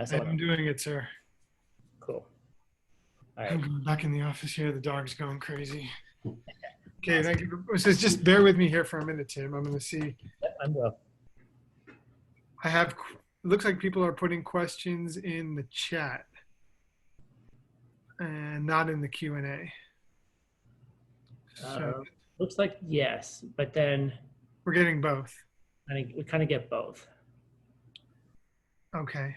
Someone I'm else. doing it, sir. Cool. All right. I'm going back in the office here. The dog's going crazy. Okay, Awesome. thank you. So just bear with me here for a minute, Tim. I'm going to see. Yep, I'm well. I have, it looks like people are putting questions in the chat and not in the Q&A. So Uh, Looks like yes, but then we're getting both. we kind of get both. Okay.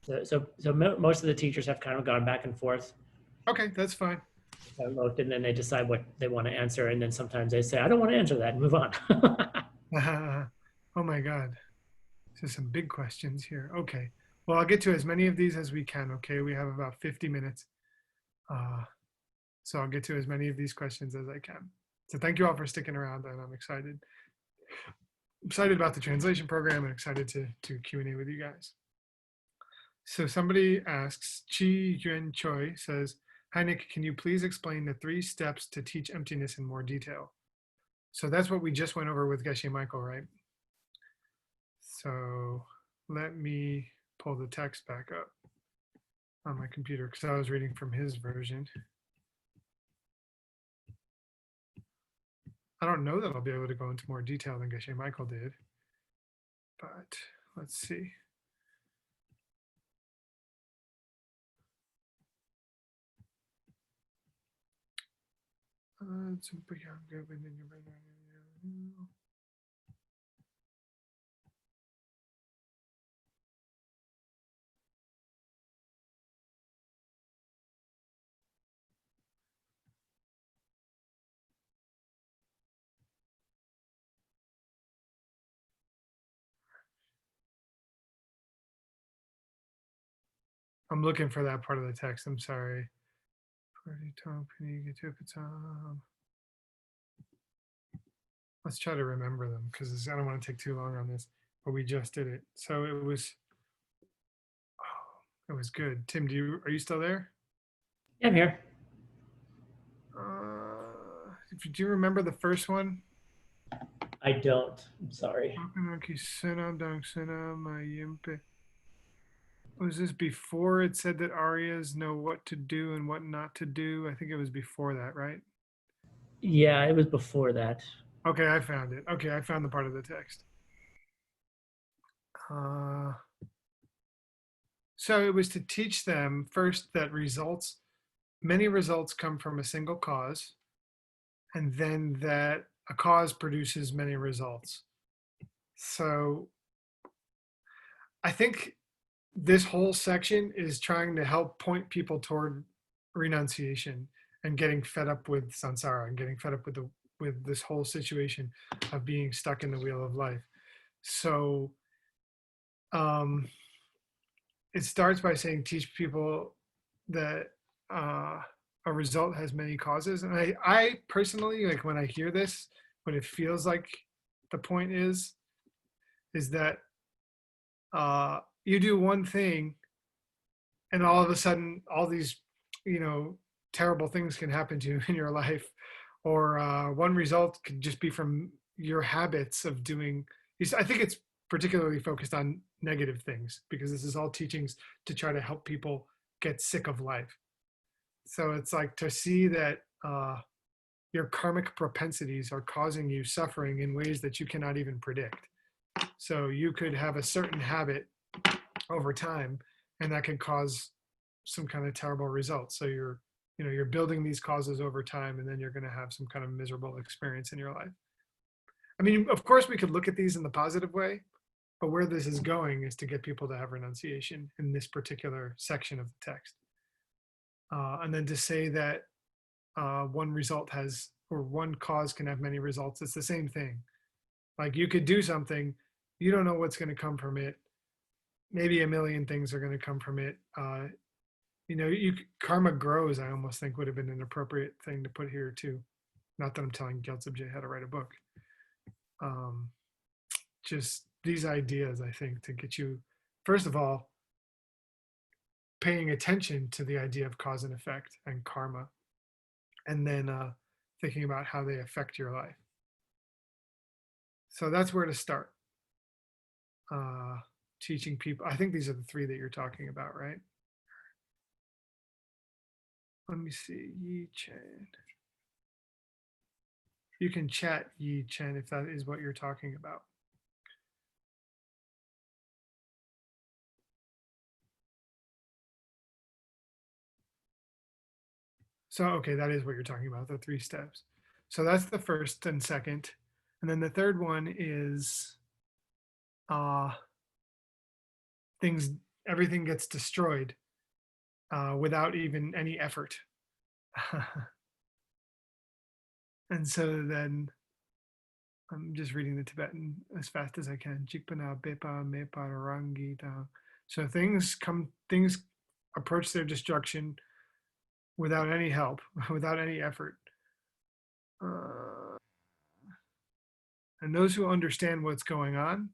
Most of the teachers have kind of gone back and forth, Okay, that's fine. looked, and then they decide what they want to answer, and then sometimes they say, "I don't want to answer that," and move on. Oh my God. So some big questions here. Okay. Well, I'll get to as many of these as we can. Okay. We have about 50 minutes. Uh, so I'll get to as many of these questions as I can. So thank you all for sticking around, and I'm excited about the translation program and excited to Q&A with you guys. So somebody asks, Chi Yuan Choi says, "Hi Nick, can you please explain the 3 steps to teach emptiness in more detail?" So that's what we just went over with Geshe Michael, right? So let me pull the text back up on my computer because I was reading from his version. I don't know that I'll be able to go into more detail than Geshe Michael did, but let's see. I'm looking for that part of the text. I'm sorry. Let's try to remember them because I don't want to take too long on this, but we just did it. So it was good. Tim, are you still there? Yeah, I'm here. Do you remember the first one? I don't. I'm sorry. Was this before it said that Aryas know what to do and what not to do? I think it was before that, right? Yeah, it was before that. Okay, I found it. Okay, I found the part of the text. Uh, so it was to teach them first that many results come from a single cause, and then that a cause produces many results. So I think this whole section is trying to help point people toward renunciation and getting fed up with samsara and getting fed up with this whole situation of being stuck in the wheel of life. So um, it starts by saying teach people that uh, a result has many causes. And I personally, like when I hear this, what it feels like the point is that you do one thing and all of a sudden all these, you know, terrible things can happen to you in your life. Or one result could just be from your habits of doing. I think it's particularly focused on negative things because this is all teachings to try to help people get sick of life. So it's like to see that your karmic propensities are causing you suffering in ways that you cannot even predict. So you could have a certain habit over time, and that can cause some kind of terrible results. So you're building these causes over time, and then you're going to have some kind of miserable experience in your life. I mean, of course, we could look at these in the positive way, but where this is going is to get people to have renunciation in this particular section of the text. And then to say that one result has, or one cause can have many results, it's the same thing. Like you could do something, you don't know what's going to come from it. Maybe a million things are going to come from it. Karma grows, I almost think would have been an appropriate thing to put here too. Not that I'm telling Gyaltsab J how to write a book. Um, just these ideas, I think, to get you, first of all, paying attention to the idea of cause and effect and karma, and then thinking about how they affect your life. So that's where to start. teaching people. I think these are the three that you're talking about, right? Let me see. Yi Chen. You can chat Yi Chen if that is what you're talking about. So, okay, that is what you're talking about, the 3 steps. So that's the first and second. And then the third one is everything gets destroyed without even any effort. And so then I'm just reading the Tibetan as fast as I can. Jikpana bepa mepa rangi da. So things approach their destruction without any help, without any effort. And those who understand what's going on,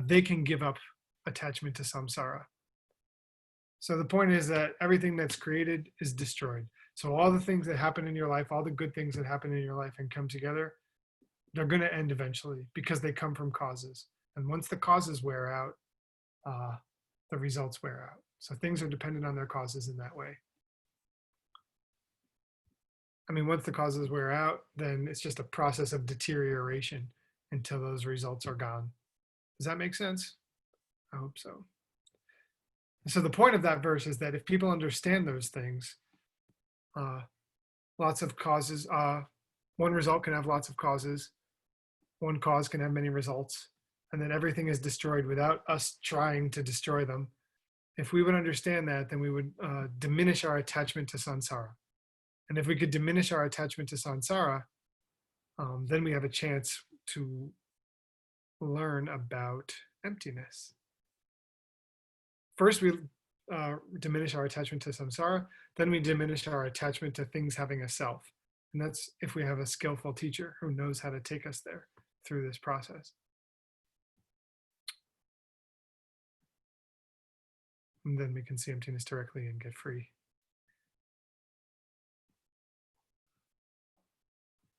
they can give up attachment to samsara. So the point is that everything that's created is destroyed. So all the things that happen in your life, all the good things that happen in your life and come together, they're going to end eventually because they come from causes. And once the causes wear out, the results wear out. So things are dependent on their causes in that way. I mean, once the causes wear out, then it's just a process of deterioration until those results are gone. Does that make sense? I hope so. So the point of that verse is that if people understand those things, lots of causes, one result can have lots of causes, one cause can have many results, and then everything is destroyed without us trying to destroy them. If we would understand that, then we would diminish our attachment to samsara. And if we could diminish our attachment to samsara, then we have a chance to learn about emptiness. First, we diminish our attachment to samsara, then we diminish our attachment to things having a self. And that's if we have a skillful teacher who knows how to take us there through this process. And then we can see emptiness directly and get free.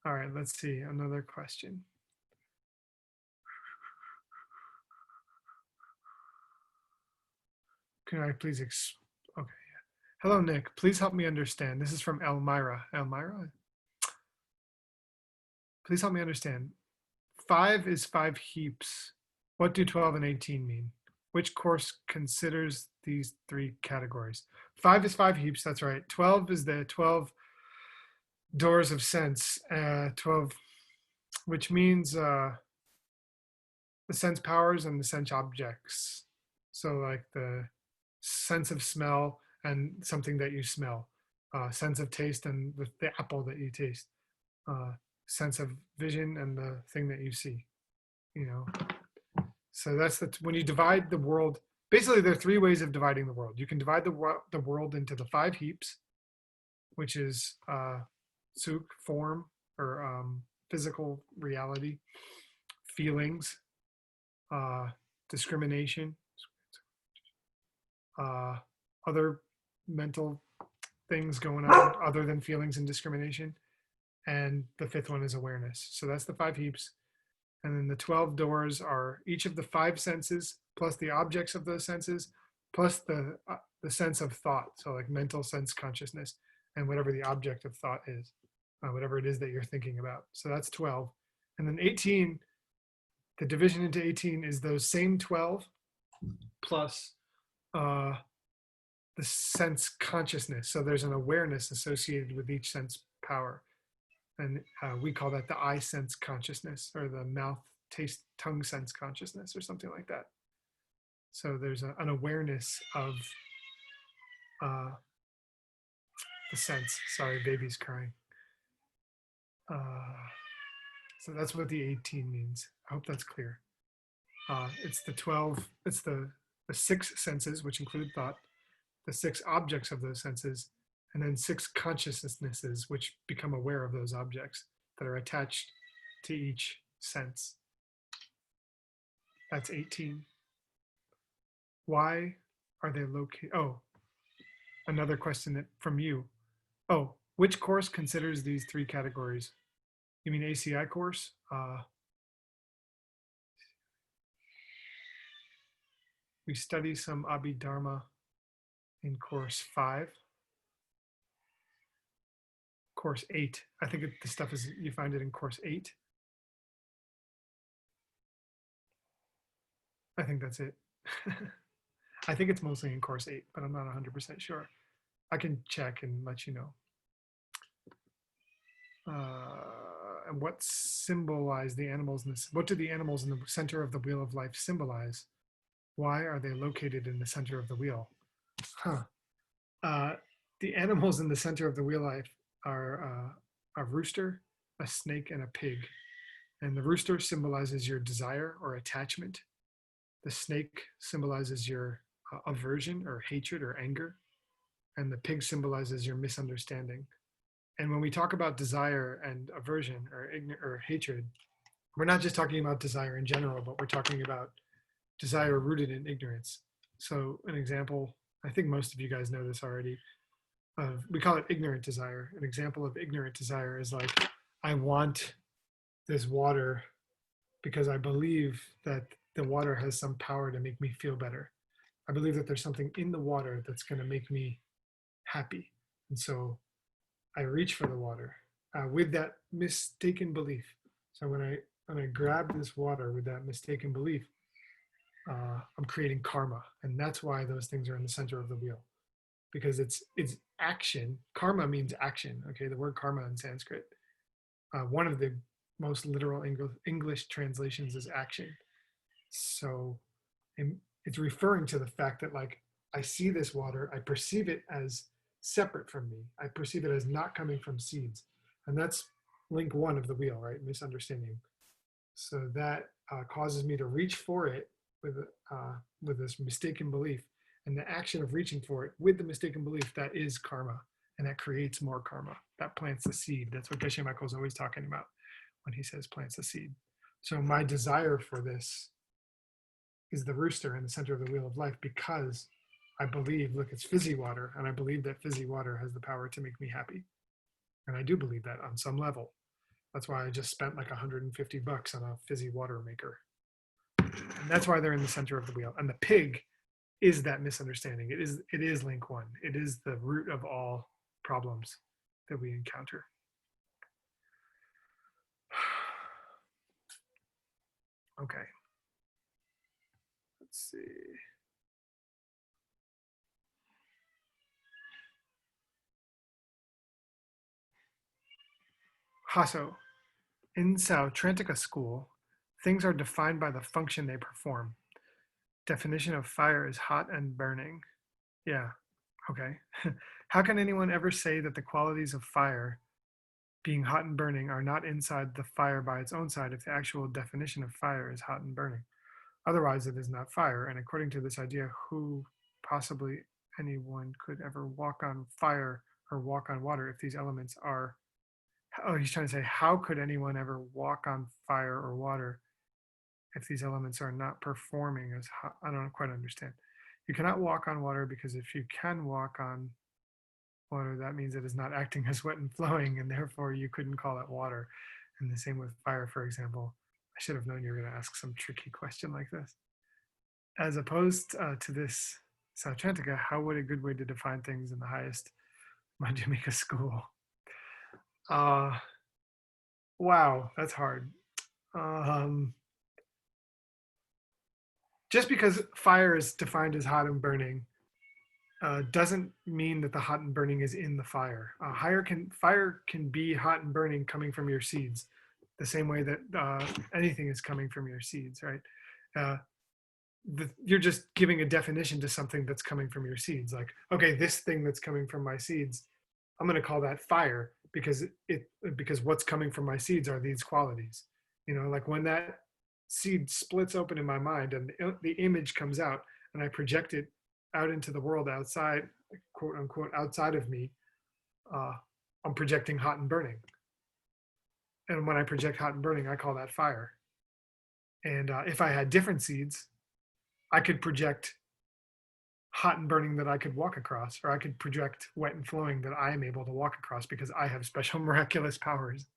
All right, let's see, another question. Can I please, okay, yeah. Hello, Nick, please help me understand. This is from Elmira. Elmira? Please help me understand. 5 is 5 heaps. What do 12 and 18 mean? Which course considers these 3 categories? 5 is 5 heaps, that's right. 12 is the 12 doors of sense, 12, which means the sense powers and the sense objects. So like the sense of smell and something that you smell, sense of taste and the apple that you taste, sense of vision and the thing that you see, you know. So that's when you divide the world. Basically, there are 3 ways of dividing the world. You can divide the world into the 5 heaps, which is suk, form, or physical reality, feelings, discrimination, other mental things going on other than feelings and discrimination. And the 5th one is awareness. So that's the 5 heaps. And then the 12 doors are each of the 5 senses, plus the objects of those senses, plus the sense of thought. So like mental sense consciousness and whatever the object of thought is, whatever it is that you're thinking about. So that's 12. And then 18, the division into 18 is those same 12 plus the sense consciousness. So there's an awareness associated with each sense power. And we call that the eye sense consciousness, or the mouth, taste, tongue sense consciousness, or something like that. So there's an awareness of the sense. Sorry, baby's crying. So that's what the 18 means. I hope that's clear. It's the 12, it's the 6 senses, which include thought, the 6 objects of those senses, and then 6 consciousnesses, which become aware of those objects that are attached to each sense. That's 18. Why are they located? Oh, another question from you. Oh, which course considers these 3 categories? You mean ACI course? we study some Abhidharma in course 5, course 8. I think the stuff is, you find it in course 8. I think that's it. I think it's mostly in course 8, but I'm not 100% sure. I can check and let you know. And what symbolize the animals in this? What do the animals in the center of the wheel of life symbolize? Why are they located in the center of the wheel? The animals in the center of the wheel life are a rooster, a snake, and a pig. And the rooster symbolizes your desire or attachment. The snake symbolizes your aversion or hatred or anger. And the pig symbolizes your misunderstanding. And when we talk about desire and aversion or hatred, we're not just talking about desire in general, but we're talking about desire rooted in ignorance. So an example, I think most of you guys know this already, we call it ignorant desire. An example of ignorant desire is like, I want this water because I believe that the water has some power to make me feel better. I believe that there's something in the water that's going to make me happy. And so I reach for the water with that mistaken belief. So when I grab this water with that mistaken belief, I'm creating karma, and that's why those things are in the center of the wheel, because it's action. Karma means action. Okay, the word karma in Sanskrit, one of the most literal English translations is action. So it's referring to the fact that, like, I see this water, I perceive it as separate from me. I perceive it as not coming from seeds. And that's link 1 of the wheel, right? Misunderstanding. So that causes me to reach for it with this mistaken belief. And the action of reaching for it with the mistaken belief, that is karma. And that creates more karma. That plants the seed. That's what Geshe Michael is always talking about when he says plants the seed. So my desire for this is the rooster in the center of the wheel of life, because I believe, look, it's fizzy water, and I believe that fizzy water has the power to make me happy. And I do believe that on some level. That's why I just spent like $150 on a fizzy water maker. And that's why they're in the center of the wheel. And the pig is that misunderstanding. It is link 1. It is the root of all problems that we encounter. Okay. Let's see. Hasso, in Sautrantika school, things are defined by the function they perform. Definition of fire is hot and burning. Yeah, okay. How can anyone ever say that the qualities of fire, being hot and burning, are not inside the fire by its own side if the actual definition of fire is hot and burning? Otherwise, it is not fire. And according to this idea, who possibly anyone could ever walk on fire or walk on water if these elements are, oh, he's trying to say, how could anyone ever walk on fire or water if these elements are not performing as hot? I don't quite understand. You cannot walk on water, because if you can walk on water, that means it is not acting as wet and flowing, and therefore you couldn't call it water. And the same with fire, for example. I should have known you were going to ask some tricky question like this. As opposed to this Sautrantika, how would a good way to define things in the highest Madhyamika school? Wow, that's hard. Just because fire is defined as hot and burning doesn't mean that the hot and burning is in the fire. Fire can be hot and burning coming from your seeds, the same way that anything is coming from your seeds, right? You're just giving a definition to something that's coming from your seeds. Like, okay, this thing that's coming from my seeds, I'm going to call that fire because what's coming from my seeds are these qualities. You know, like when that seed splits open in my mind and the image comes out and I project it out into the world outside, quote unquote, outside of me, I'm projecting hot and burning. And when I project hot and burning, I call that fire. And if I had different seeds, I could project hot and burning that I could walk across, or I could project wet and flowing that I am able to walk across because I have special miraculous powers.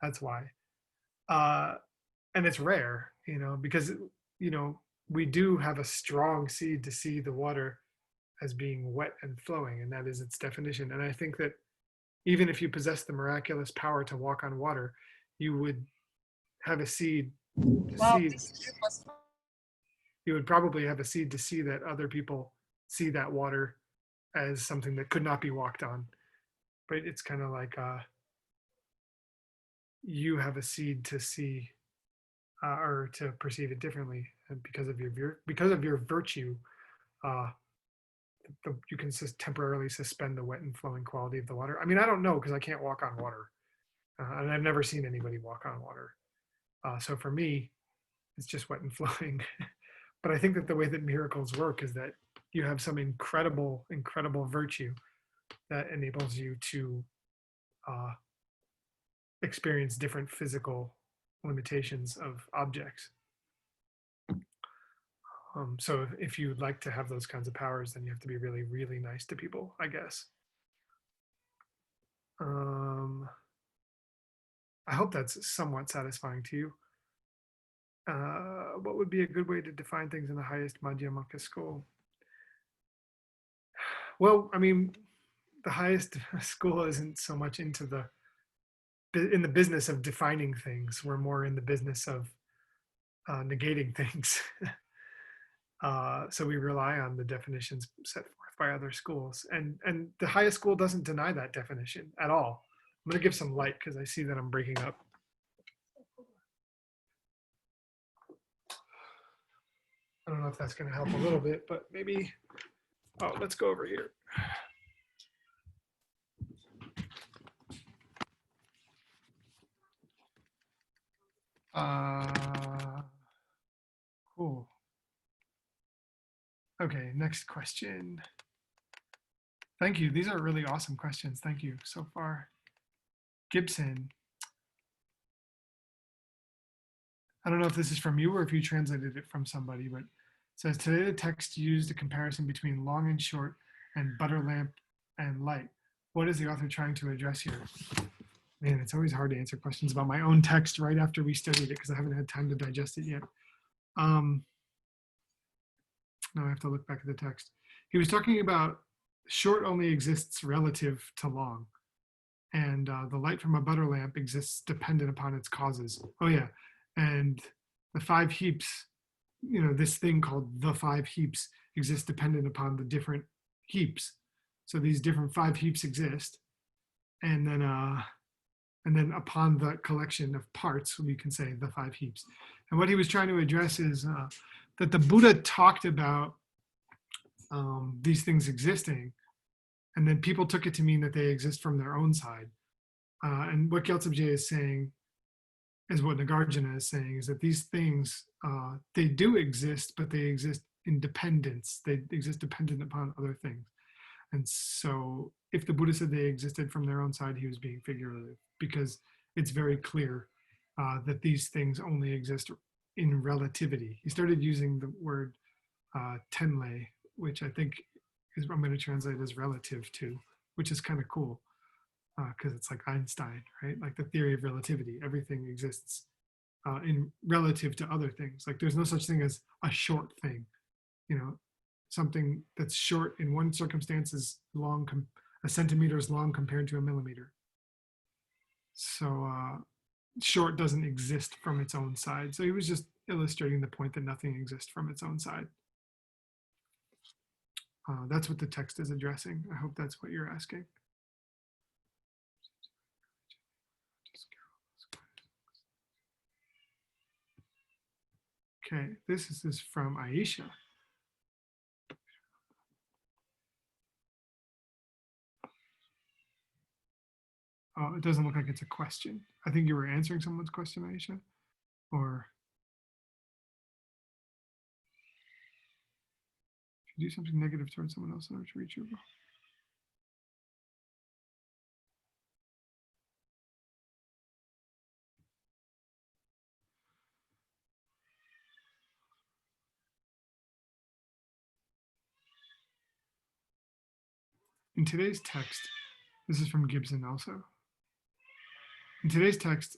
That's why. And it's rare, you know, because, you know, we do have a strong seed to see the water as being wet and flowing, and that is its definition. And I think that even if you possess the miraculous power to walk on water, you would have a seed to see, you would probably have a seed to see that other people see that water as something that could not be walked on. But it's kind of like you have a seed to see or to perceive it differently, and because of your virtue, uh, you can temporarily suspend the wet and flowing quality of the water. I mean, I don't know because I can't walk on water, and I've never seen anybody walk on water. So for me, it's just wet and flowing. But I think that the way that miracles work is that you have some incredible, incredible virtue that enables you to experience different physical limitations of objects. So if you'd like to have those kinds of powers, then you have to be really, really nice to people, I guess. I hope that's somewhat satisfying to you. What would be a good way to define things in the highest Madhyamaka school? Well, I mean, the highest school isn't so much in the business of defining things. We're more in the business of negating things. So we rely on the definitions set forth by other schools, and the highest school doesn't deny that definition at all. I'm going to give some light because I see that I'm breaking up. I don't know if that's going to help a little bit, but maybe. Oh, let's go over here. Cool. Okay, next question. Thank you. These are really awesome questions. Thank you so far. Gibson. I don't know if this is from you or if you translated it from somebody, but it says, today the text used a comparison between long and short and butter lamp and light. What is the author trying to address here? Man, it's always hard to answer questions about my own text right after we studied it because I haven't had time to digest it yet. Now I have to look back at the text. He was talking about short only exists relative to long. And the light from a butter lamp exists dependent upon its causes. Oh yeah, and the 5 heaps, this thing called the 5 heaps exists dependent upon the different heaps. So these different 5 heaps exist, and then upon the collection of parts, we can say the 5 heaps. And what he was trying to address is that the Buddha talked about these things existing, and then people took it to mean that they exist from their own side. And what Gyaltsab is saying is what Nagarjuna is saying, is that these things, they do exist, but they exist in dependence. They exist dependent upon other things. And so if the Buddha said they existed from their own side, he was being figurative, because it's very clear that these things only exist in relativity. He started using the word tenle, which I think I'm going to translate as relative to, which is kind of cool because it's like Einstein, right? Like the theory of relativity. Everything exists in relative to other things. Like there's no such thing as a short thing. Something that's short in one circumstance is long, a centimeter is long compared to a millimeter. So short doesn't exist from its own side. So he was just illustrating the point that nothing exists from its own side. That's what the text is addressing. I hope that's what you're asking. Okay, this is from Aisha. Oh, it doesn't look like it's a question. I think you were answering someone's question, Aisha, or if you do something negative towards someone else in order to reach you. In today's text, this is from Gibson also. In today's text,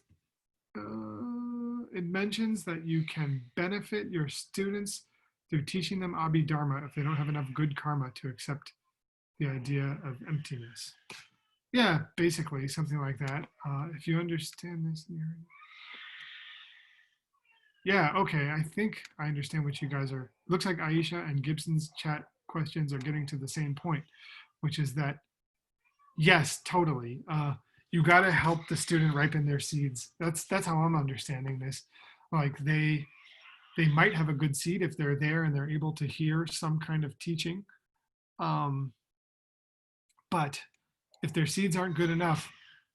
it mentions that you can benefit your students through teaching them Abhidharma if they don't have enough good karma to accept the idea of emptiness. Yeah, basically something like that. If you understand this, yeah, okay. I think I understand what you guys are. Looks like Aisha and Gibson's chat questions are getting to the same point, which is that yes, totally. You got to help the student ripen their seeds. That's how I'm understanding this. Like they might have a good seed if they're there and they're able to hear some kind of teaching. Um, but if their seeds aren't good enough,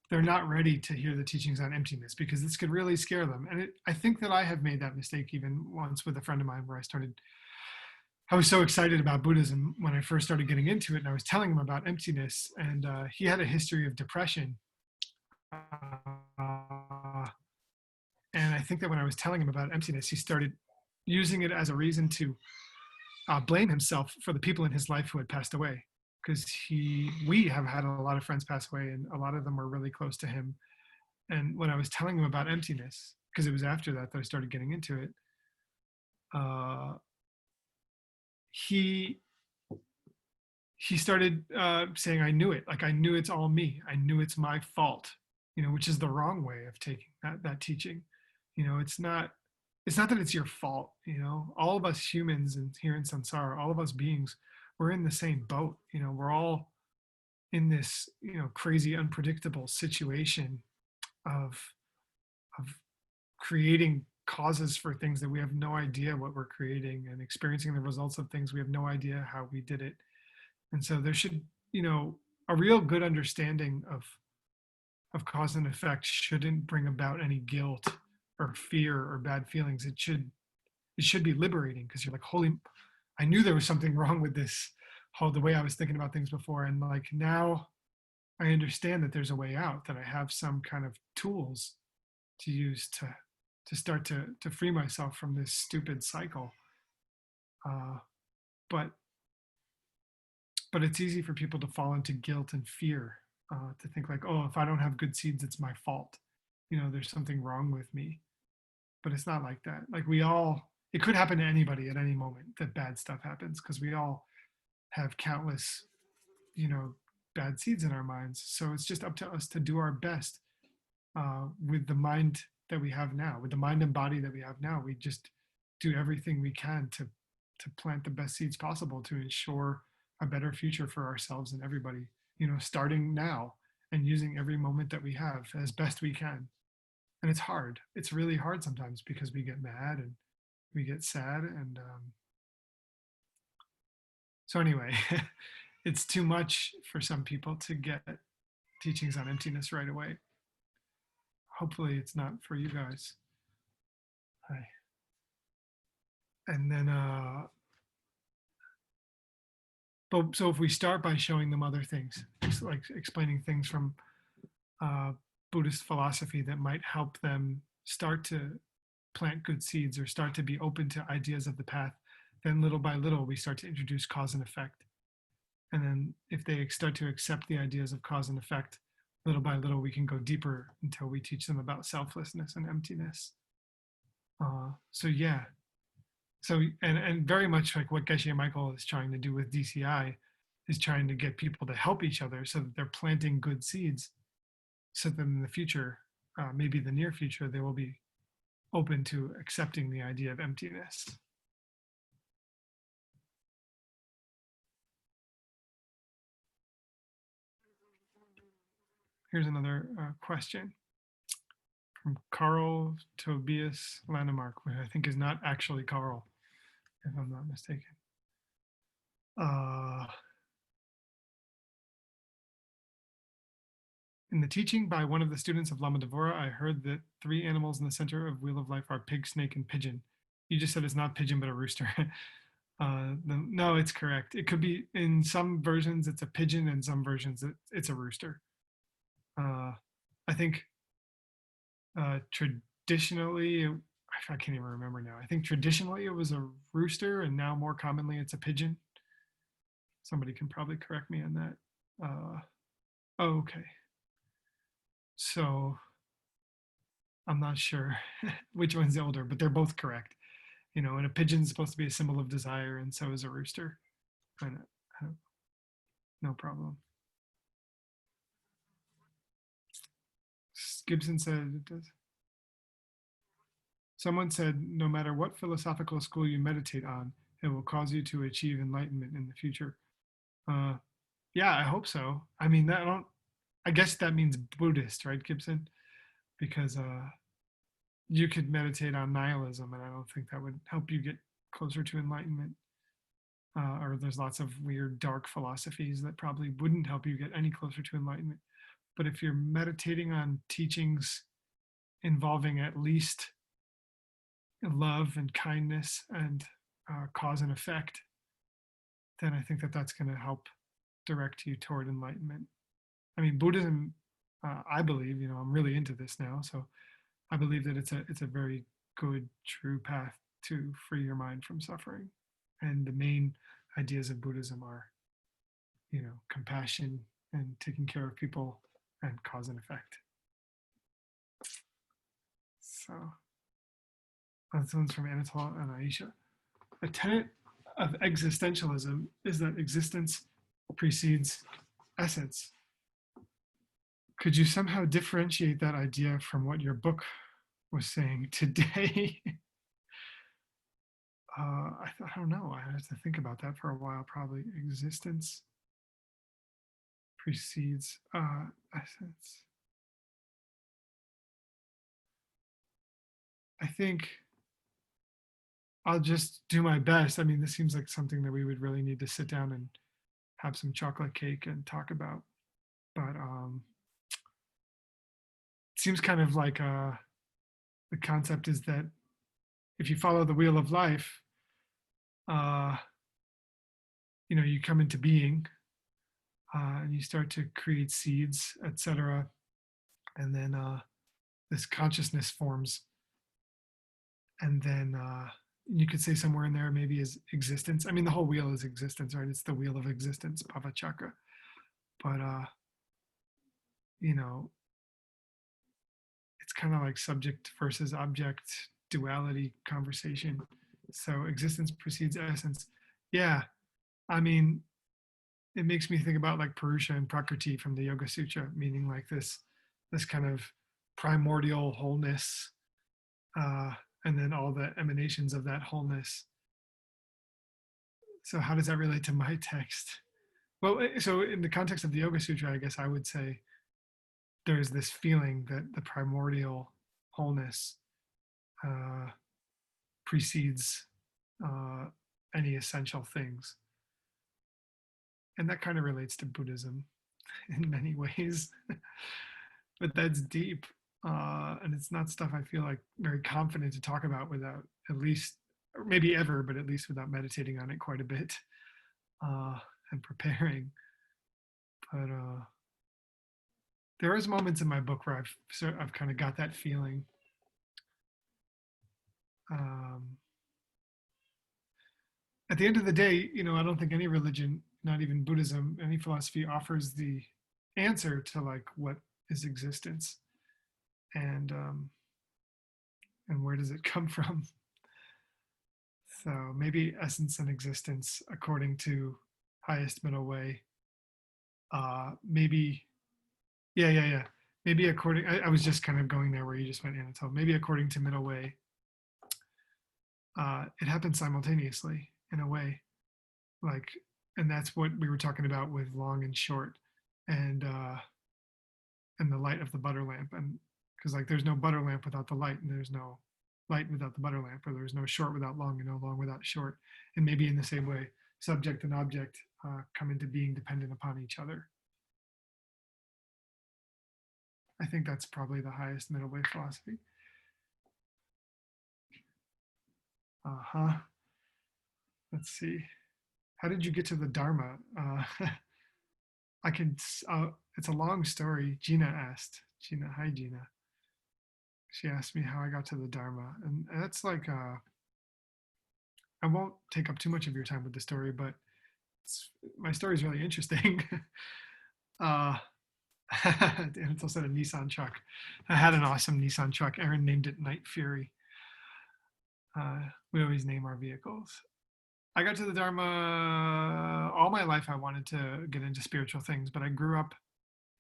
they're not ready to hear the teachings on emptiness because this could really scare them. And I think that I have made that mistake even once with a friend of mine where I was so excited about Buddhism when I first started getting into it, and I was telling him about emptiness, and he had a history of depression. And I think that when I was telling him about emptiness, he started using it as a reason to blame himself for the people in his life who had passed away. Because we have had a lot of friends pass away, and a lot of them were really close to him. And when I was telling him about emptiness, because it was after that I started getting into it, uh, he he started saying, "I knew it. Like I knew it's all me. I knew it's my fault." Which is the wrong way of taking that teaching. It's not that it's your fault. All of us humans and here in samsara, all of us beings, we're in the same boat. We're all in this crazy unpredictable situation of of creating causes for things that we have no idea what we're creating and experiencing the results of things we have no idea how we did it. And so there should a real good understanding of cause and effect shouldn't bring about any guilt or fear or bad feelings. It should be liberating because you're like, holy, I knew there was something wrong with this whole the way I was thinking about things before. And like now I understand that there's a way out, that I have some kind of tools to use to start to free myself from this stupid cycle. Uh, but but it's easy for people to fall into guilt and fear, to think like, oh, if I don't have good seeds, it's my fault. There's something wrong with me. But it's not like that. Like it could happen to anybody at any moment that bad stuff happens because we all have countless, you know, bad seeds in our minds. So it's just up to us to do our best with the mind that we have now, with the mind and body that we have now. We just do everything we can to plant the best seeds possible to ensure a better future for ourselves and everybody. Starting now and using every moment that we have as best we can. And it's hard. It's really hard sometimes because we get mad and we get sad. And so anyway, it's too much for some people to get teachings on emptiness right away. Hopefully it's not for you guys. Hi. And then, but so if we start by showing them other things, like explaining things from Buddhist philosophy that might help them start to plant good seeds or start to be open to ideas of the path, then little by little we start to introduce cause and effect. And then if they start to accept the ideas of cause and effect, little by little we can go deeper until we teach them about selflessness and emptiness. So yeah. So and very much like what Geshe Michael is trying to do with DCI is trying to get people to help each other so that they're planting good seeds, so that in the future, maybe the near future, they will be open to accepting the idea of emptiness. Here's another question from Carl Tobias Landemark, which I think is not actually Carl, if I'm not mistaken. In the teaching by one of the students of Lama Devora, I heard that 3 animals in the center of Wheel of Life are pig, snake, and pigeon. You just said it's not pigeon, but a rooster. No, it's correct. It could be, in some versions it's a pigeon, in some versions it's a rooster. I think traditionally, I can't even remember now. I think traditionally it was a rooster, and now more commonly it's a pigeon. Somebody can probably correct me on that. Okay. So I'm not sure which one's older, but they're both correct. And a pigeon's supposed to be a symbol of desire, and so is a rooster. And no problem. Gibson said it does. Someone said, no matter what philosophical school you meditate on, it will cause you to achieve enlightenment in the future. Uh, yeah, I hope so. I mean, I guess that means Buddhist, right, Gibson? Because you could meditate on nihilism, and I don't think that would help you get closer to enlightenment. Or there's lots of weird, dark philosophies that probably wouldn't help you get any closer to enlightenment. But if you're meditating on teachings involving at least love and kindness and cause and effect, then I think that that's going to help direct you toward enlightenment. I mean, Buddhism, I believe, I'm really into this now, so I believe that it's a very good, true path to free your mind from suffering. And the main ideas of Buddhism are, compassion and taking care of people and cause and effect. So this one's from Anatol and Aisha. A tenet of existentialism is that existence precedes essence. Could you somehow differentiate that idea from what your book was saying today? I don't know. I have to think about that for a while, probably. Existence precedes essence. I think I'll just do my best. I mean, this seems like something that we would really need to sit down and have some chocolate cake and talk about. But it seems kind of like the concept is that if you follow the wheel of life, you come into being and you start to create seeds, etc. And then this consciousness forms. And then you could say somewhere in there maybe is existence. I mean, the whole wheel is existence, right? It's the wheel of existence, Bhava Chakra. But, it's kind of like subject versus object duality conversation. So existence precedes essence. Yeah, I mean, it makes me think about like Purusha and Prakriti from the Yoga Sutra, meaning like this kind of primordial wholeness, and then all the emanations of that wholeness. So how does that relate to my text? Well, so in the context of the Yoga Sutra, I guess I would say there's this feeling that the primordial wholeness precedes any essential things. And that kind of relates to Buddhism in many ways. But that's deep. And it's not stuff I feel like very confident to talk about without at least, or maybe ever, but at least without meditating on it quite a bit and preparing. But there is moments in my book where I've kind of got that feeling. At the end of the day, I don't think any religion, not even Buddhism, any philosophy offers the answer to like what is existence and where does it come from. So maybe essence and existence according to highest middle way. Maybe yeah, maybe according, I was just kind of going there where you just went, Anatole. Maybe according to middle way, it happens simultaneously in a way, like, and that's what we were talking about with long and short, and the light of the butter lamp, and because like there's no butter lamp without the light, and there's no light without the butter lamp, or there's no short without long, and no long without short, and maybe in the same way, subject and object come into being dependent upon each other. I think that's probably the highest middle way philosophy. Let's see. How did you get to the Dharma? I can. It's a long story. Gina asked. Hi Gina. She asked me how I got to the Dharma, and that's like. I won't take up too much of your time with the story, but my story is really interesting. Anatol said a Nissan truck. I had an awesome Nissan truck. Aaron named it Night Fury. We always name our vehicles. I got to the Dharma all my life. I wanted to get into spiritual things, but I grew up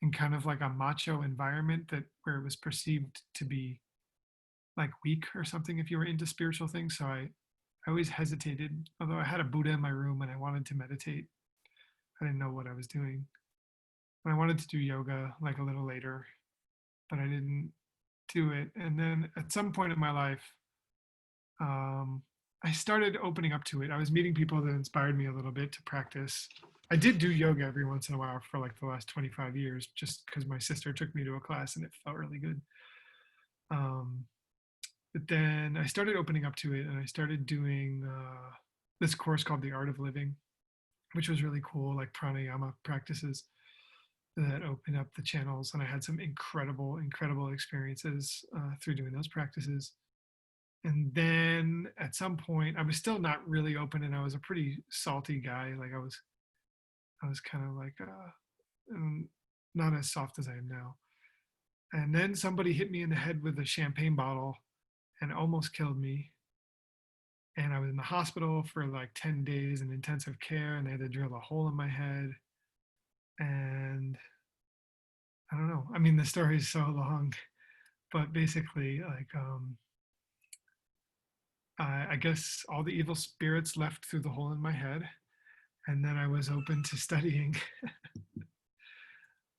in kind of like a macho environment that where it was perceived to be like weak or something if you were into spiritual things. So I always hesitated. Although I had a Buddha in my room and I wanted to meditate, I didn't know what I was doing. And I wanted to do yoga like a little later, but I didn't do it. And then at some point in my life, um, I started opening up to it. I was meeting people that inspired me a little bit to practice. I did do yoga every once in a while for like the last 25 years, just because my sister took me to a class and it felt really good. Um, but then I started opening up to it and I started doing this course called The Art of Living, which was really cool, like pranayama practices that opened up the channels. And I had some incredible experiences through doing those practices. And then at some point, I was still not really open, and I was a pretty salty guy. Like I was kind of like not as soft as I am now. And then somebody hit me in the head with a champagne bottle and almost killed me. And I was in the hospital for like 10 days in intensive care, and they had to drill a hole in my head. And I don't know. I mean, the story is so long, but basically, like, I guess all the evil spirits left through the hole in my head, and then I was open to studying.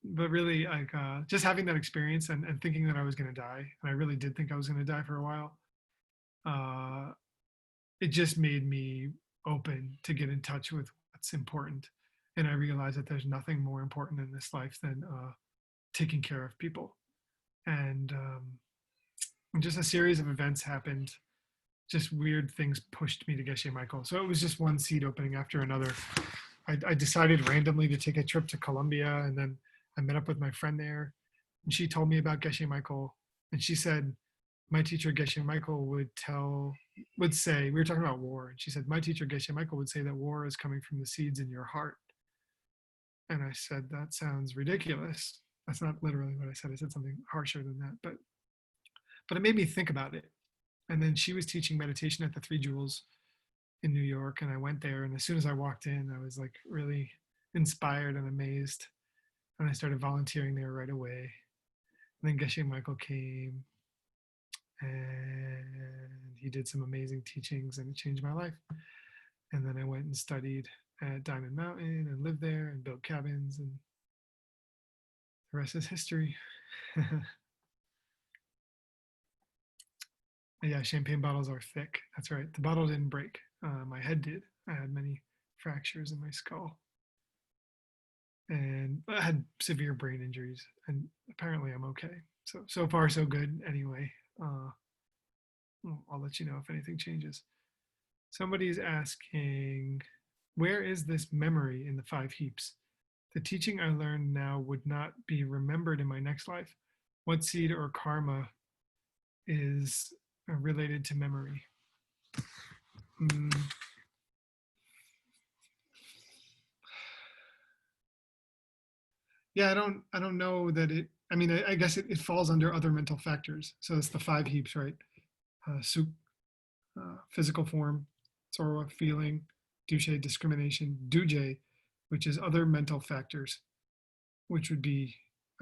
But really, like, just having that experience and thinking that I was going to die, and I really did think I was going to die for a while. Uh, it just made me open to get in touch with what's important, and I realized that there's nothing more important in this life than taking care of people. And just a series of events happened, just weird things pushed me to Geshe Michael. So it was just one seed opening after another. I decided randomly to take a trip to Colombia, and then I met up with my friend there, and she told me about Geshe Michael, and she said my teacher Geshe Michael would say, we were talking about war, and she said my teacher Geshe Michael would say that war is coming from the seeds in your heart. And I said that sounds ridiculous. That's not literally what I said. I said something harsher than that, but it made me think about it. And then she was teaching meditation at the Three Jewels in New York, and I went there. And as soon as I walked in, I was like really inspired and amazed. And I started volunteering there right away. And then Geshe Michael came, and he did some amazing teachings, and it changed my life. And then I went and studied at Diamond Mountain and lived there and built cabins, and the rest is history. Yeah, champagne bottles are thick. That's right. The bottle didn't break. My head did. I had many fractures in my skull, and I had severe brain injuries. And apparently, I'm okay. So far, so good. Anyway, I'll let you know if anything changes. Somebody's asking, where is this memory in the five heaps? The teaching I learned now would not be remembered in my next life. What seed or karma is related to memory? Mm. Yeah, I don't know that it, I mean, I guess it falls under other mental factors. So it's the five heaps, right? Soup, physical form, sorrow, feeling, duche, discrimination, duje, which is other mental factors, which would be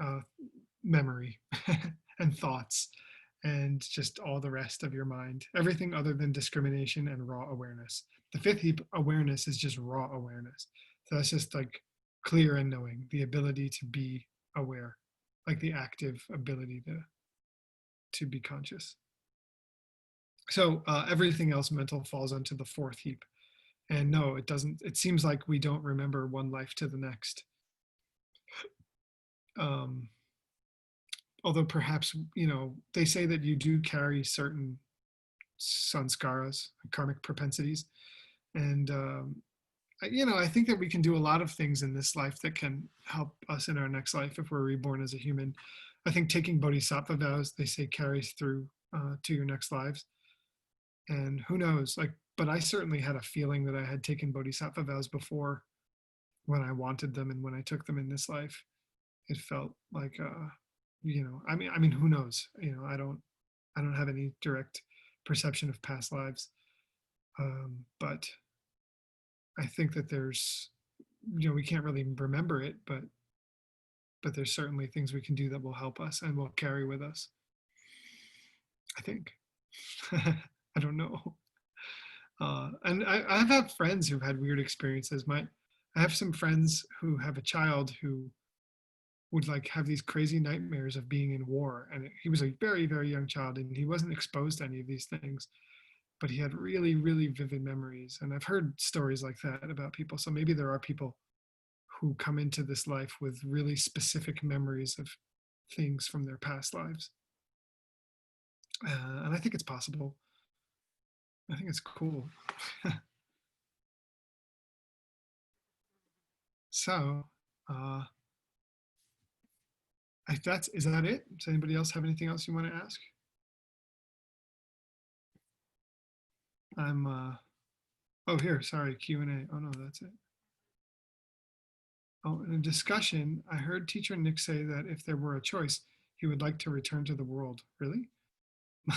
uh, memory and thoughts and just all the rest of your mind, everything other than discrimination and raw awareness. The fifth heap, awareness, is just raw awareness. So that's just like clear and knowing, the ability to be aware, like the active ability to be conscious. So everything else mental falls onto the fourth heap. And no, it doesn't. It seems like we don't remember one life to the next. Um, Although perhaps, they say that you do carry certain sanskaras, karmic propensities. And, I think that we can do a lot of things in this life that can help us in our next life if we're reborn as a human. I think taking bodhisattva vows, they say, carries through to your next lives. And who knows, but I certainly had a feeling that I had taken bodhisattva vows before when I wanted them and when I took them in this life. It felt like, I mean, who knows? I don't have any direct perception of past lives. But I think that there's, we can't really remember it, but there's certainly things we can do that will help us and will carry with us, I think. I don't know. And I've had friends who've had weird experiences. I have some friends who have a child who would like have these crazy nightmares of being in war. And he was a very, very young child and he wasn't exposed to any of these things, but he had really, really vivid memories. And I've heard stories like that about people. So maybe there are people who come into this life with really specific memories of things from their past lives. And I think it's possible. I think it's cool. So, is that it? Does anybody else have anything else you want to ask? Oh, here, sorry, Q&A. Oh, no, that's it. Oh, in a discussion, I heard teacher Nick say that if there were a choice, he would like to return to the world. Really?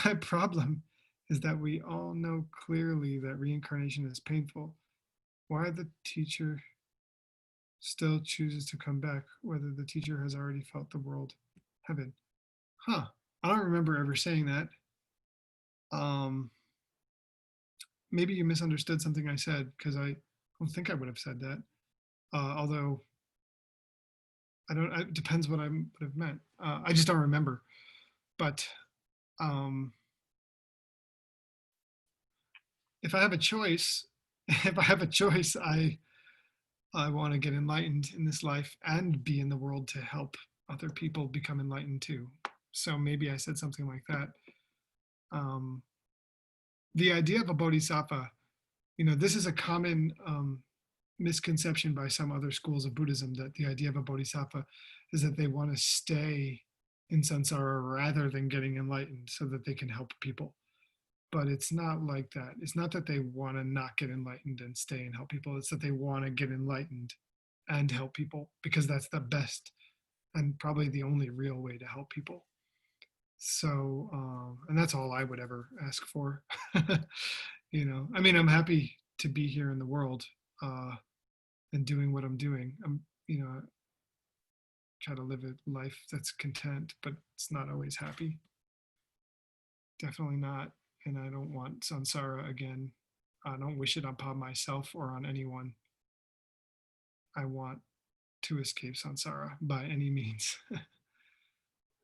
My problem is that we all know clearly that reincarnation is painful. Why the teacher still chooses to come back, whether the teacher has already felt the world heaven. Huh. I don't remember ever saying that. Maybe you misunderstood something I said because I don't think I would have said that. Although I don't, it depends what I would have meant. I just don't remember. But if I have a choice, if I have a choice, I want to get enlightened in this life and be in the world to help other people become enlightened too. So maybe I said something like that. The idea of a bodhisattva, this is a common misconception by some other schools of Buddhism, that the idea of a bodhisattva is that they want to stay in samsara rather than getting enlightened so that they can help people. But it's not like that. It's not that they want to not get enlightened and stay and help people. It's that they want to get enlightened and help people because that's the best and probably the only real way to help people. So, and that's all I would ever ask for. I mean, I'm happy to be here in the world and doing what I'm doing. Try to live a life that's content, but it's not always happy. Definitely not. And I don't want samsara again. I don't wish it upon myself or on anyone. I want to escape samsara by any means.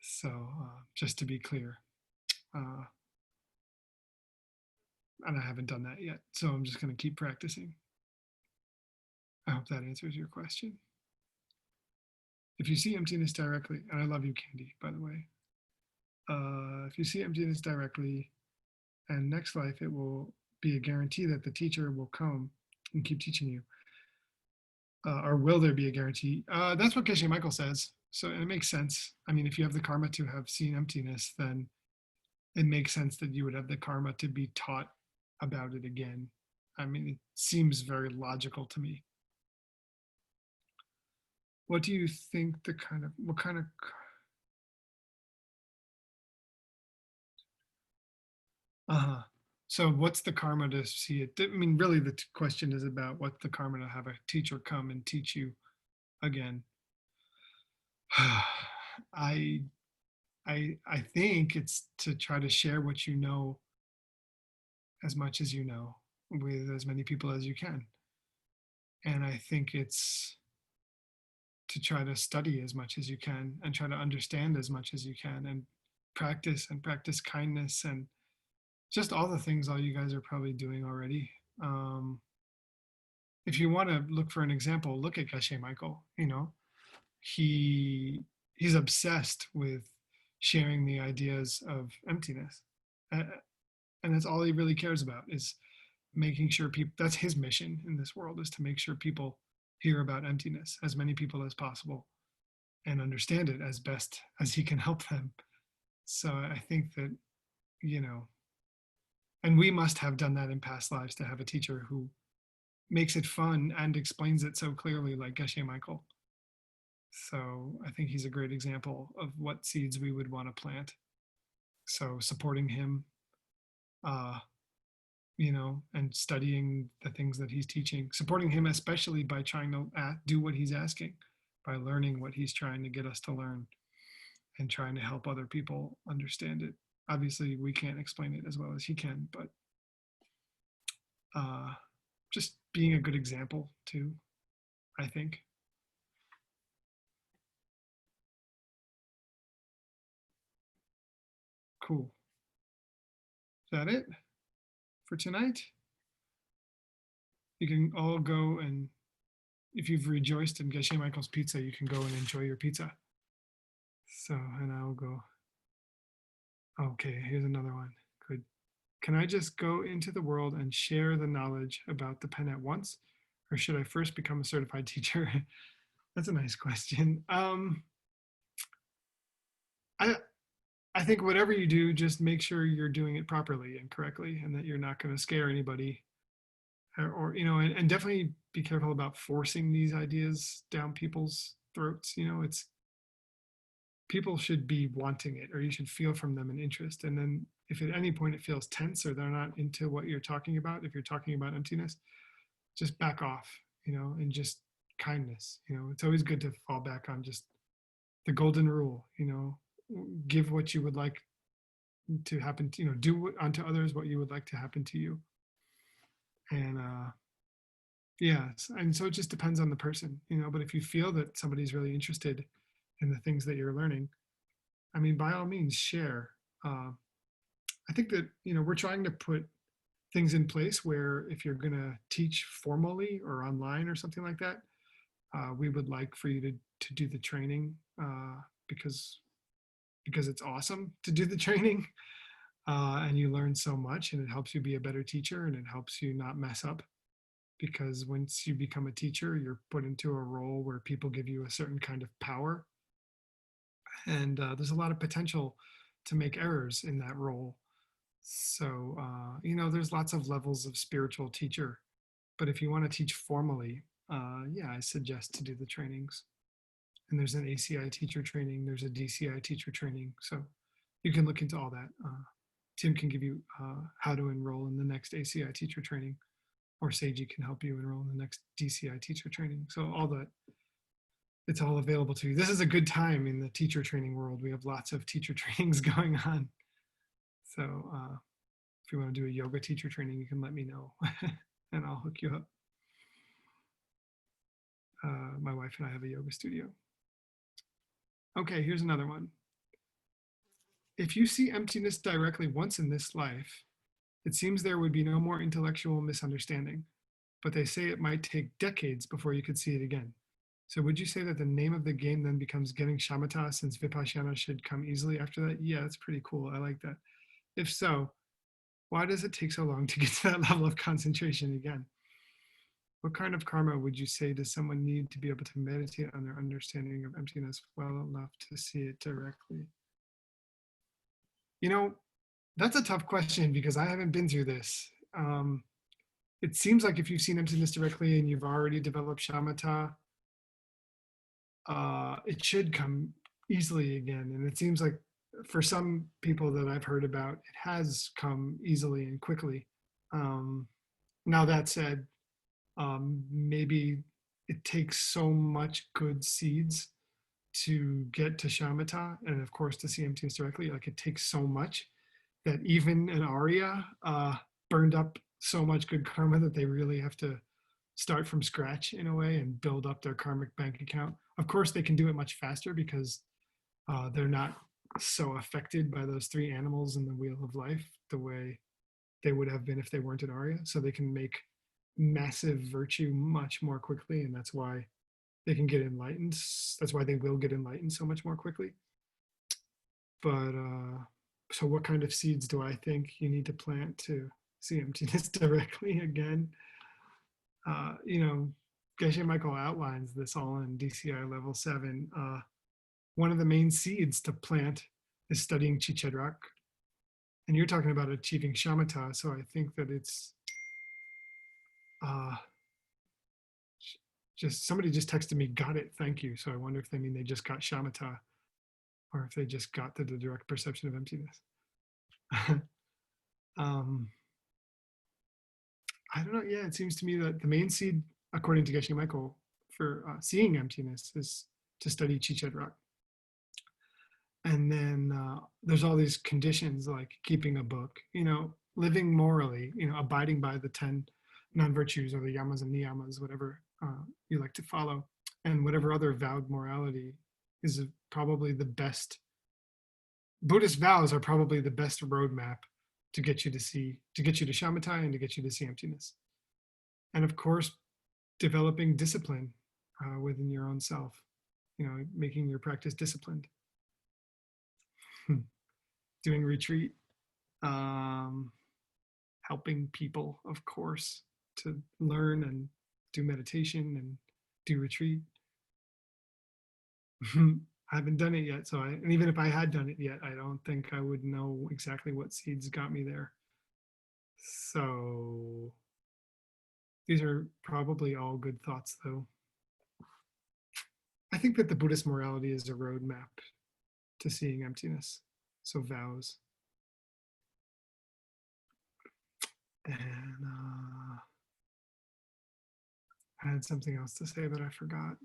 So, just to be clear. And I haven't done that yet. So I'm just going to keep practicing. I hope that answers your question. If you see emptiness directly, and I love you, Candy, by the way. If you see emptiness directly, and next life, it will be a guarantee that the teacher will come and keep teaching you. Or will there be a guarantee? That's what Geshe Michael says. So it makes sense. I mean, if you have the karma to have seen emptiness, then it makes sense that you would have the karma to be taught about it again. I mean, it seems very logical to me. What do you think what kind of So what's the karma to see it? I mean, really the question is about what's the karma to have a teacher come and teach you again. I think it's to try to share what you know as much as you know with as many people as you can. And I think it's to try to study as much as you can and try to understand as much as you can and practice kindness and just all the things all you guys are probably doing already. If you want to look for an example, look at Geshe Michael. He's obsessed with sharing the ideas of emptiness, and that's all he really cares about is making sure people. That's his mission in this world, is to make sure people hear about emptiness, as many people as possible, and understand it as best as he can help them. So I think that, and we must have done that in past lives to have a teacher who makes it fun and explains it so clearly, like Geshe Michael. So I think he's a great example of what seeds we would want to plant. So supporting him uh, and studying the things that he's teaching, supporting him, especially by trying to do what he's asking, by learning what he's trying to get us to learn and trying to help other people understand it. Obviously, we can't explain it as well as he can, but uh, just being a good example too, I think. Cool. Is that it for tonight? You can all go, and if you've rejoiced in Geshe Michael's pizza, you can go and enjoy your pizza. So, and I'll go. Okay, here's another one. Good. Can I just go into the world and share the knowledge about the pen at once? Or should I first become a certified teacher? That's a nice question. I I think whatever you do, just make sure you're doing it properly and correctly, and that you're not going to scare anybody, or and definitely be careful about forcing these ideas down people's throats. It's people should be wanting it, or you should feel from them an interest. And then if at any point it feels tense or they're not into what you're talking about, if you're talking about emptiness, just back off, and just kindness. It's always good to fall back on just the golden rule, give what you would like to happen to, do unto others what you would like to happen to you. And yeah, and so it just depends on the person, but if you feel that somebody's really interested in the things that you're learning, I mean, by all means, share. I think that, we're trying to put things in place where if you're going to teach formally or online or something like that, we would like for you to do the training because it's awesome to do the training, and you learn so much, and it helps you be a better teacher, and it helps you not mess up, because once you become a teacher, you're put into a role where people give you a certain kind of power, and there's a lot of potential to make errors in that role. So there's lots of levels of spiritual teacher, but if you want to teach formally, yeah, I suggest to do the trainings. And there's an ACI teacher training, there's a DCI teacher training, so you can look into all that. Tim can give you how to enroll in the next ACI teacher training, or Seiji can help you enroll in the next DCI teacher training. So all that, it's all available to you. This is a good time in the teacher training world. We have lots of teacher trainings going on. So if you want to do a yoga teacher training, you can let me know and I'll hook you up. My wife and I have a yoga studio. Okay, here's another one. If you see emptiness directly once in this life, it seems there would be no more intellectual misunderstanding, but they say it might take decades before you could see it again. So would you say that the name of the game then becomes getting shamatha, since vipassana should come easily after that? Yeah, that's pretty cool. I like that. If so, why does it take so long to get to that level of concentration again? What kind of karma would you say does someone need to be able to meditate on their understanding of emptiness well enough to see it directly? That's a tough question because I haven't been through this. It seems like if you've seen emptiness directly and you've already developed shamatha, it should come easily again. And it seems like for some people that I've heard about, it has come easily and quickly. Now that said, maybe it takes so much good seeds to get to shamatha, and of course to see emptiness directly. Like, it takes so much that even an Arya burned up so much good karma that they really have to start from scratch in a way and build up their karmic bank account. Of course, they can do it much faster because they're not so affected by those three animals in the wheel of life the way they would have been if they weren't an Arya. So they can make massive virtue much more quickly, and that's why they can get enlightened. That's why they will get enlightened so much more quickly. But so what kind of seeds do I think you need to plant to see emptiness directly again? Geshe Michael outlines this all in DCI level 7. One of the main seeds to plant is studying Chichedrak. And you're talking about achieving shamatha, so I think that it's just somebody just texted me, got it, thank you. So I wonder if they mean they just got shamatha or if they just got the direct perception of emptiness. Um, I don't know. Yeah, it seems to me that the main seed, according to Geshe Michael, for seeing emptiness is to study Chichedrak. And then there's all these conditions like keeping a book, living morally, abiding by the 10 non-virtues or the yamas and niyamas, whatever you like to follow, and whatever other vowed morality is probably the best. Buddhist vows are probably the best roadmap to get you to shamatha and to get you to see emptiness. And of course, developing discipline within your own self, making your practice disciplined. Doing retreat, um, helping people, of course, to learn and do meditation and do retreat. I haven't done it yet, and even if I had done it yet, I don't think I would know exactly what seeds got me there. So these are probably all good thoughts, though. I think that the Buddhist morality is a roadmap to seeing emptiness. So vows. And I had something else to say, but I forgot.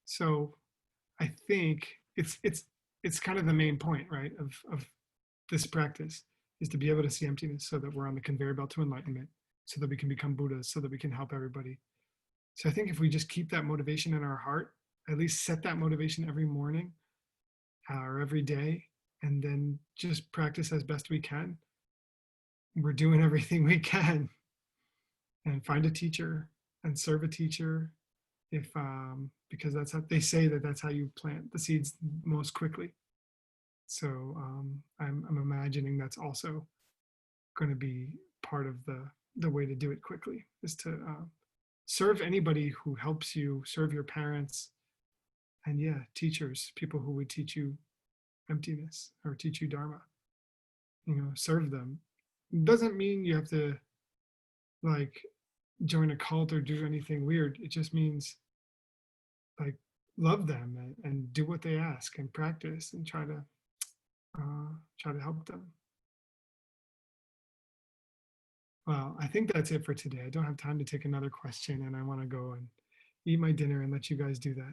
So I think it's kind of the main point, right, of this practice is to be able to see emptiness so that we're on the conveyor belt to enlightenment, so that we can become Buddhas, so that we can help everybody. So I think if we just keep that motivation in our heart, at least set that motivation every morning or every day, and then just practice as best we can. We're doing everything we can, and find a teacher and serve a teacher if because that's how they say that's how you plant the seeds most quickly. So I'm imagining that's also going to be part of the way to do it quickly is to serve anybody who helps you, serve your parents, and yeah, teachers, people who would teach you emptiness or teach you Dharma. Serve them. Doesn't mean you have to like join a cult or do anything weird. It just means like love them and do what they ask and practice and try to help them. Well, I think that's it for today. I don't have time to take another question, and I want to go and eat my dinner and let you guys do that.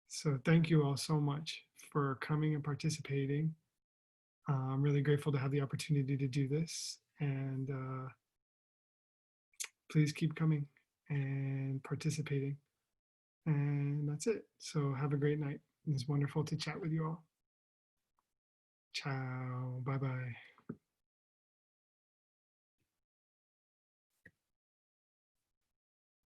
So thank you all so much for coming and participating. I'm really grateful to have the opportunity to do this, and please keep coming and participating. And that's it. So have a great night. It's wonderful to chat with you all. Ciao. Bye-bye.